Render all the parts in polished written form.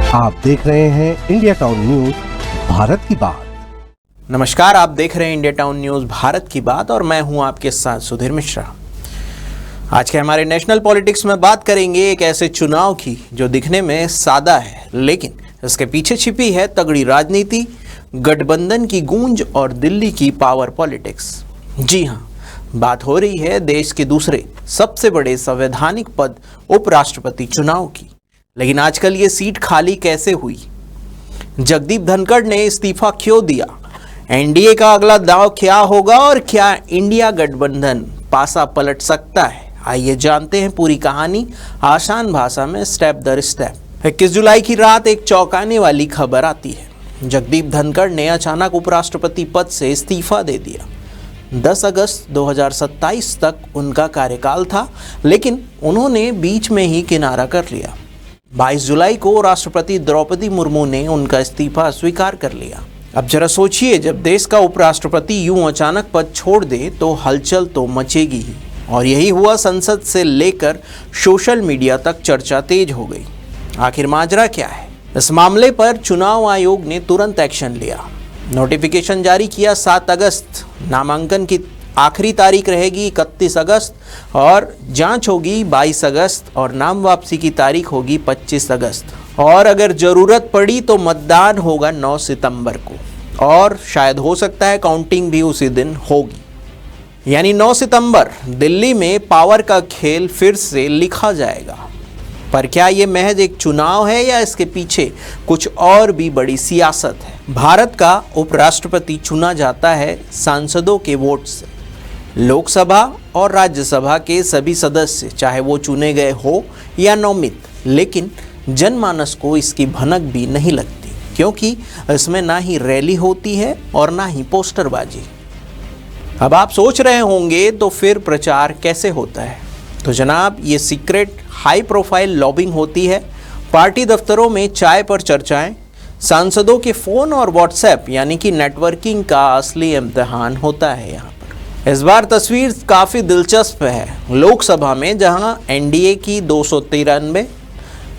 आप देख रहे हैं इंडिया टाउन न्यूज भारत की बात। नमस्कार, आप देख रहे हैं इंडिया टाउन न्यूज भारत की बात और मैं हूं आपके साथ सुधीर मिश्रा। आज के हमारे नेशनल पॉलिटिक्स में बात करेंगे एक ऐसे चुनाव की जो दिखने में सादा है, लेकिन इसके पीछे छिपी है तगड़ी राजनीति, गठबंधन की गूंज और दिल्ली की पावर पॉलिटिक्स। जी हां, बात हो रही है देश के दूसरे सबसे बड़े संवैधानिक पद उपराष्ट्रपति चुनाव की। लेकिन आजकल ये सीट खाली कैसे हुई? जगदीप धनखड़ ने इस्तीफा क्यों दिया? एनडीए का अगला दांव क्या होगा और क्या इंडिया गठबंधन पासा पलट सकता है? आइए जानते हैं पूरी कहानी आसान भाषा में, स्टेप दर स्टेप। 21 जुलाई की रात एक चौंकाने वाली खबर आती है। जगदीप धनखड़ ने अचानक उपराष्ट्रपति पद से इस्तीफा दे दिया। 10 अगस्त 2027 तक उनका कार्यकाल था, लेकिन उन्होंने बीच में ही किनारा कर लिया। 22 जुलाई को राष्ट्रपति द्रौपदी मुर्मू ने उनका इस्तीफा स्वीकार कर लिया। अब जरा सोचिए, जब देश का उपराष्ट्रपति यूं अचानक पद छोड़ दे तो हलचल तो मचेगी ही। और यही हुआ। संसद से लेकर सोशल मीडिया तक चर्चा तेज हो गई। आखिर माजरा क्या है? इस मामले पर चुनाव आयोग ने तुरंत एक्शन लिया, नोटिफिकेशन जारी किया। 7 अगस्त नामांकन की आखिरी तारीख रहेगी 31 अगस्त और जांच होगी 22 अगस्त और नाम वापसी की तारीख होगी 25 अगस्त और अगर ज़रूरत पड़ी तो मतदान होगा 9 सितंबर को और शायद हो सकता है काउंटिंग भी उसी दिन होगी। यानी 9 सितंबर दिल्ली में पावर का खेल फिर से लिखा जाएगा। पर क्या ये महज एक चुनाव है या इसके पीछे कुछ और भी बड़ी सियासत है? भारत का उपराष्ट्रपति चुना जाता है सांसदों के वोट से। लोकसभा और राज्यसभा के सभी सदस्य, चाहे वो चुने गए हो या नौमित, लेकिन जनमानस को इसकी भनक भी नहीं लगती, क्योंकि इसमें ना ही रैली होती है और ना ही पोस्टरबाजी। अब आप सोच रहे होंगे तो फिर प्रचार कैसे होता है? तो जनाब, ये सीक्रेट हाई प्रोफाइल लॉबिंग होती है। पार्टी दफ्तरों में चाय पर चर्चाएं, सांसदों के फ़ोन और व्हाट्सएप यानी कि नेटवर्किंग का असली इम्तिहान होता है यहाँ पर। इस बार तस्वीर काफ़ी दिलचस्प है। लोकसभा में जहां एनडीए की 293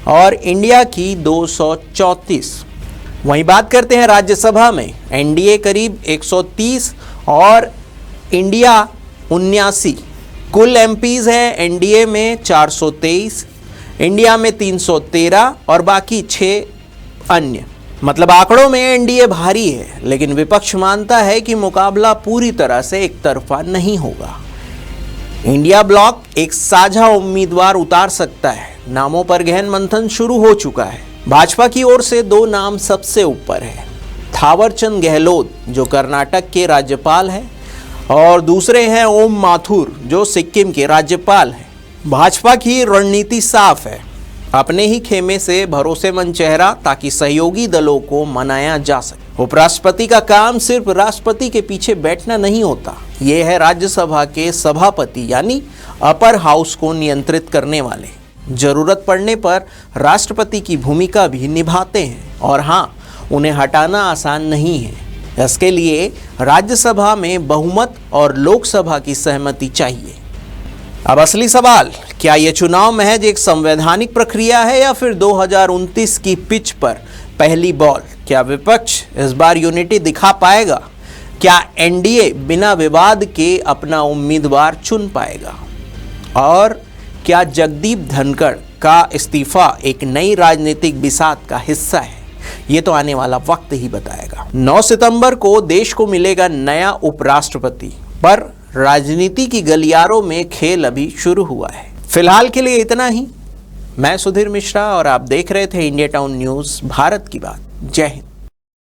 और इंडिया की 234, वहीं बात करते हैं राज्यसभा में। एनडीए करीब 130 और इंडिया 79। कुल एमपीज हैं एनडीए में 423, इंडिया में 313 और बाकी 6 अन्य। मतलब आंकड़ों में एनडीए भारी है, लेकिन विपक्ष मानता है कि मुकाबला पूरी तरह से एक तरफा नहीं होगा। इंडिया ब्लॉक एक साझा उम्मीदवार उतार सकता है। नामों पर गहन मंथन शुरू हो चुका है। भाजपा की ओर से 2 नाम सबसे ऊपर है। थावरचंद गहलोत, जो कर्नाटक के राज्यपाल हैं, और दूसरे हैं ओम माथुर, जो सिक्किम के राज्यपाल हैं। भाजपा की रणनीति साफ है, अपने ही खेमे से भरोसेमंद चेहरा, ताकि सहयोगी दलों को मनाया जा सके। उपराष्ट्रपति का काम सिर्फ राष्ट्रपति के पीछे बैठना नहीं होता, ये है राज्यसभा के सभापति यानी अपर हाउस को नियंत्रित करने वाले। जरूरत पड़ने पर राष्ट्रपति की भूमिका भी निभाते हैं और हाँ, उन्हें हटाना आसान नहीं है। इसके लिए राज्यसभा में बहुमत और लोकसभा की सहमति चाहिए। अब असली सवाल, क्या यह चुनाव महज एक संवैधानिक प्रक्रिया है या फिर 2029 की पिच पर पहली बॉल? क्या विपक्ष इस बार यूनिटी दिखा पाएगा? क्या एनडीए बिना विवाद के अपना उम्मीदवार चुन पाएगा? और क्या जगदीप धनखड़ का इस्तीफा एक नई राजनीतिक बिसात का हिस्सा है? ये तो आने वाला वक्त ही बताएगा। 9 सितंबर को देश को मिलेगा नया उपराष्ट्रपति, पर राजनीति की गलियारों में खेल अभी शुरू हुआ है। फिलहाल के लिए इतना ही। मैं सुधीर मिश्रा और आप देख रहे थे इंडिया टाउन न्यूज़ भारत की बात। जय हिंद।